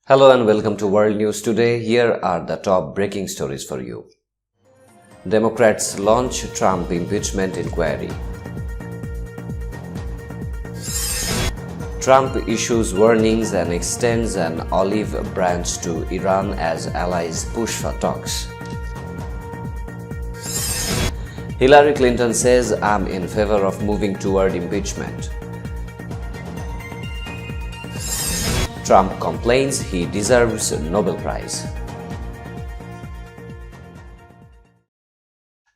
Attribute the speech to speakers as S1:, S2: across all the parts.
S1: Hello and welcome to World News Today. Here are the top breaking stories for you. Democrats launch Trump impeachment inquiry. Trump issues warnings and extends an olive branch to Iran as allies push for talks. Hillary Clinton says, "I'm in favor of moving toward impeachment." Trump complains he deserves a Nobel Prize.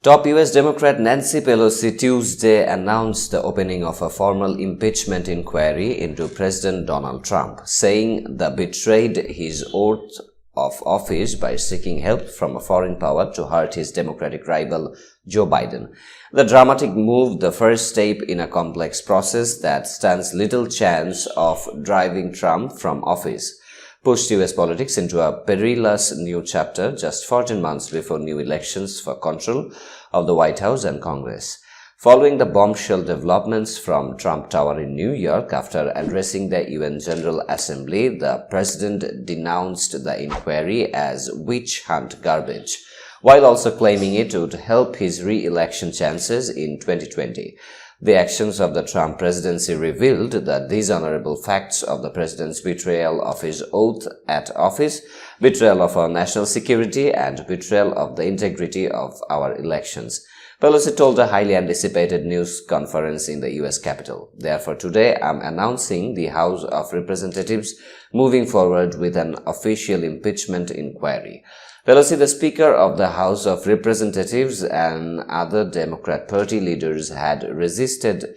S1: Top US Democrat Nancy Pelosi Tuesday announced the opening of a formal impeachment inquiry into President Donald Trump, saying the betrayed his oath of office by seeking help from a foreign power to hurt his Democratic rival Joe Biden. The dramatic move, the first step in a complex process that stands little chance of driving Trump from office, pushed US politics into a perilous new chapter just 14 months before new elections for control of the White House and Congress. Following the bombshell developments from Trump Tower in New York after addressing the UN General Assembly, the president denounced the inquiry as witch hunt garbage, while also claiming it would help his re-election chances in 2020. The actions of the Trump presidency revealed the dishonorable facts of the president's betrayal of his oath at office, betrayal of our national security, and betrayal of the integrity of our elections. Pelosi told a highly anticipated news conference in the U.S. Capitol. Therefore, today I'm announcing the House of Representatives moving forward with an official impeachment inquiry. Pelosi, the Speaker of the House of Representatives, and other Democrat Party leaders had resisted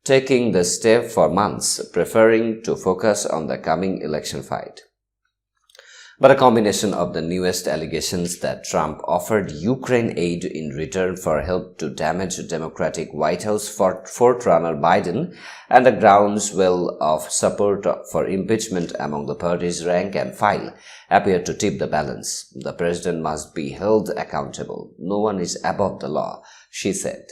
S1: taking the step for months, preferring to focus on the coming election fight. But a combination of the newest allegations that Trump offered Ukraine aid in return for help to damage Democratic White House forerunner Biden and a groundswell of support for impeachment among the party's rank and file appear to tip the balance. The president must be held accountable. No one is above the law, she said.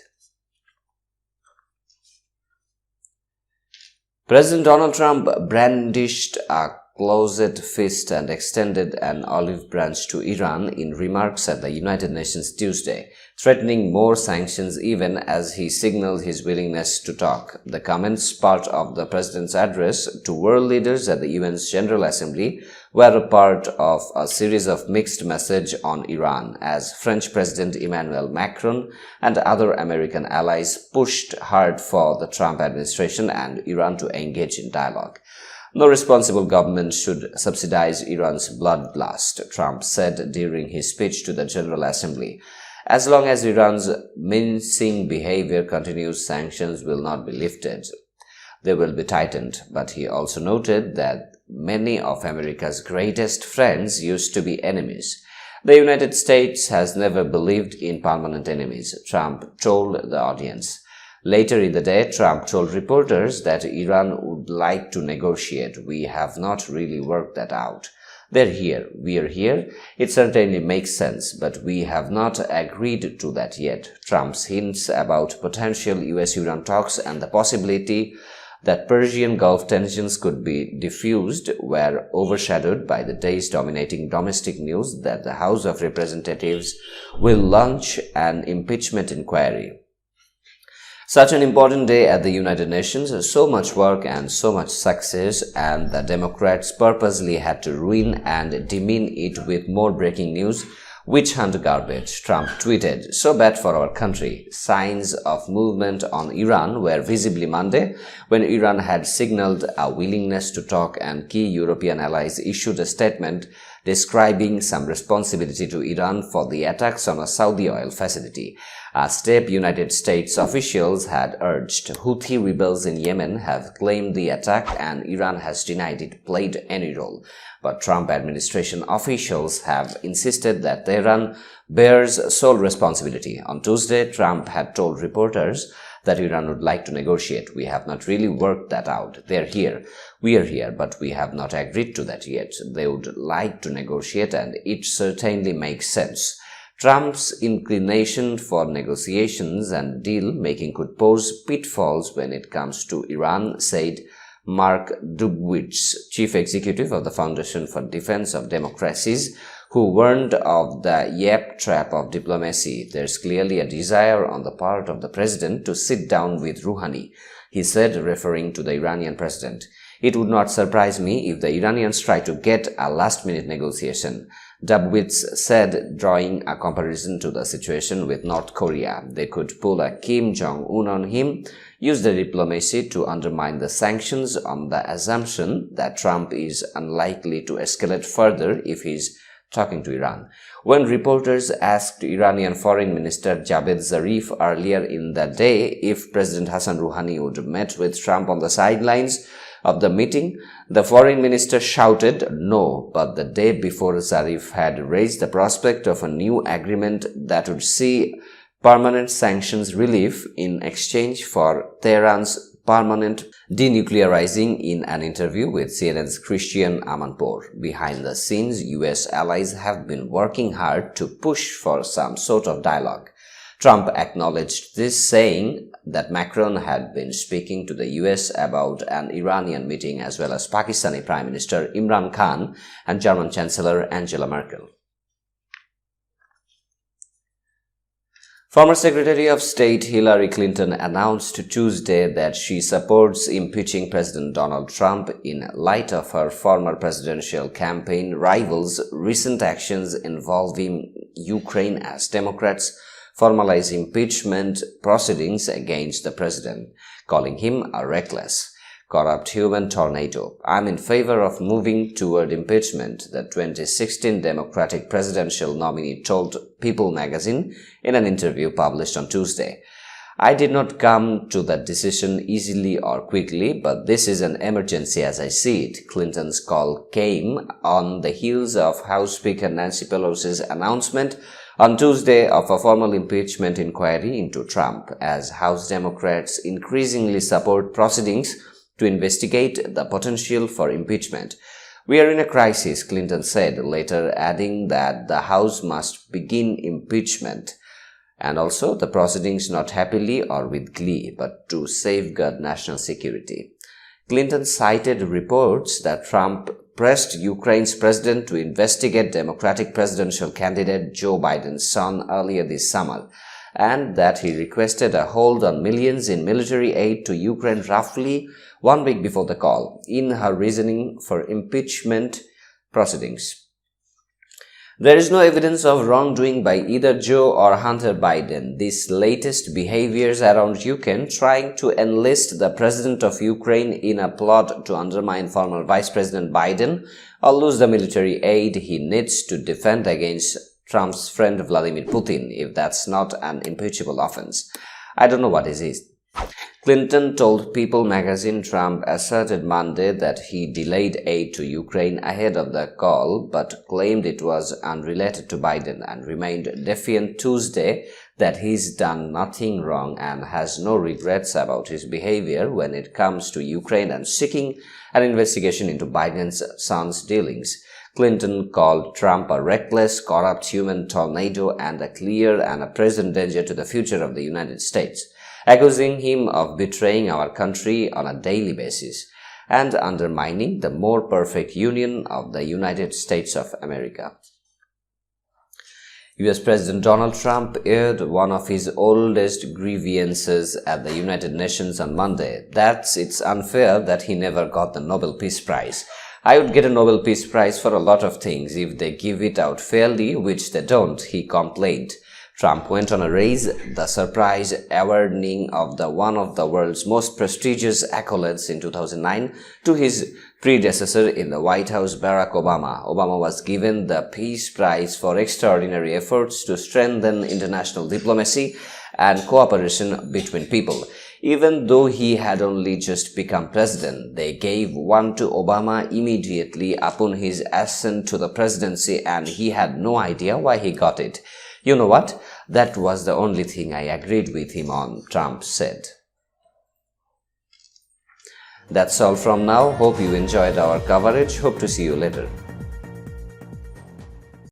S1: President Donald Trump brandished a closed fist and extended an olive branch to Iran in remarks at the United Nations Tuesday, threatening more sanctions even as he signaled his willingness to talk. The comments, part of the president's address to world leaders at the UN's General Assembly, were a part of a series of mixed messages on Iran as French President Emmanuel Macron and other American allies pushed hard for the Trump administration and Iran to engage in dialogue. No responsible government should subsidize Iran's bloodlust, Trump said during his speech to the General Assembly. As long as Iran's mincing behavior continues, sanctions will not be lifted. They will be tightened, but he also noted that many of America's greatest friends used to be enemies. The United States has never believed in permanent enemies, Trump told the audience. Later in the day, Trump told reporters that Iran would like to negotiate. We have not really worked that out. They're here. We are here. It certainly makes sense, but we have not agreed to that yet. Trump's hints about potential US-Iran talks and the possibility that Persian Gulf tensions could be diffused were overshadowed by the day's dominating domestic news that the House of Representatives will launch an impeachment inquiry. Such an important day at the United Nations, so much work and so much success, and the Democrats purposely had to ruin and demean it with more breaking news. Witch hunt garbage, Trump tweeted. So bad for our country. Signs of movement on Iran were visibly Monday when Iran had signaled a willingness to talk and key European allies issued a statement describing some responsibility to Iran for the attacks on a Saudi oil facility, a step United States officials had urged. Houthi rebels in Yemen have claimed the attack and Iran has denied it played any role. But Trump administration officials have insisted that Tehran bears sole responsibility. On Tuesday, Trump had told reporters that Iran would like to negotiate. We have not really worked that out. They're here. We are here, but we have not agreed to that yet. They would like to negotiate, and it certainly makes sense. Trump's inclination for negotiations and deal-making could pose pitfalls when it comes to Iran, said Mark Dubowitz, chief executive of the Foundation for Defense of Democracies, who warned of the yap trap of diplomacy. There's clearly a desire on the part of the president to sit down with Rouhani, he said, referring to the Iranian president. It would not surprise me if the Iranians try to get a last-minute negotiation, Dubowitz said, drawing a comparison to the situation with North Korea. They could pull a Kim Jong-un on him, use the diplomacy to undermine the sanctions on the assumption that Trump is unlikely to escalate further if he's talking to Iran. When reporters asked Iranian Foreign Minister Javed Zarif earlier in the day if President Hassan Rouhani would met with Trump on the sidelines of the meeting, the foreign minister shouted no, but the day before Zarif had raised the prospect of a new agreement that would see permanent sanctions relief in exchange for Tehran's permanent denuclearizing in an interview with CNN's Christian Amanpour. Behind the scenes, US allies have been working hard to push for some sort of dialogue. Trump acknowledged this, saying that Macron had been speaking to the US about an Iranian meeting, as well as Pakistani Prime Minister Imran Khan and German Chancellor Angela Merkel. Former Secretary of State Hillary Clinton announced Tuesday that she supports impeaching President Donald Trump in light of her former presidential campaign rival's recent actions involving Ukraine, as Democrats formalize impeachment proceedings against the president, calling him a reckless, corrupt human tornado. I'm in favor of moving toward impeachment, the 2016 Democratic presidential nominee told People magazine in an interview published on Tuesday. I did not come to that decision easily or quickly, but this is an emergency as I see it. Clinton's call came on the heels of House Speaker Nancy Pelosi's announcement on Tuesday of a formal impeachment inquiry into Trump, as House Democrats increasingly support proceedings to investigate the potential for impeachment. We are in a crisis, Clinton said, later adding that the House must begin impeachment and also the proceedings not happily or with glee, but to safeguard national security. Clinton cited reports that Trump pressed Ukraine's president to investigate Democratic presidential candidate Joe Biden's son earlier this summer, and that he requested a hold on millions in military aid to Ukraine roughly 1 week before the call, in her reasoning for impeachment proceedings. There is no evidence of wrongdoing by either Joe or Hunter Biden. These latest behaviors around Ukraine, trying to enlist the president of Ukraine in a plot to undermine former Vice President Biden or lose the military aid he needs to defend against Trump's friend Vladimir Putin, if that's not an impeachable offense. I don't know what it is. Clinton told People magazine Trump asserted Monday that he delayed aid to Ukraine ahead of the call, but claimed it was unrelated to Biden, and remained defiant Tuesday that he's done nothing wrong and has no regrets about his behavior when it comes to Ukraine, and seeking an investigation into Biden's son's dealings. Clinton called Trump a reckless, corrupt human tornado and a clear and a present danger to the future of the United States, accusing him of betraying our country on a daily basis and undermining the more perfect union of the United States of America. US President Donald Trump aired one of his oldest grievances at the United Nations on Monday. It's unfair that he never got the Nobel Peace Prize. I would get a Nobel Peace Prize for a lot of things if they give it out fairly, which they don't, he complained. Trump went on a raise, the surprise awarding of one of the world's most prestigious accolades in 2009 to his predecessor in the White House, Barack Obama. Obama was given the Peace Prize for extraordinary efforts to strengthen international diplomacy and cooperation between people. Even though he had only just become president, they gave one to Obama immediately upon his ascent to the presidency, and he had no idea why he got it. You know what? That was the only thing I agreed with him on, Trump said. That's all from now. Hope you enjoyed our coverage. Hope to see you later.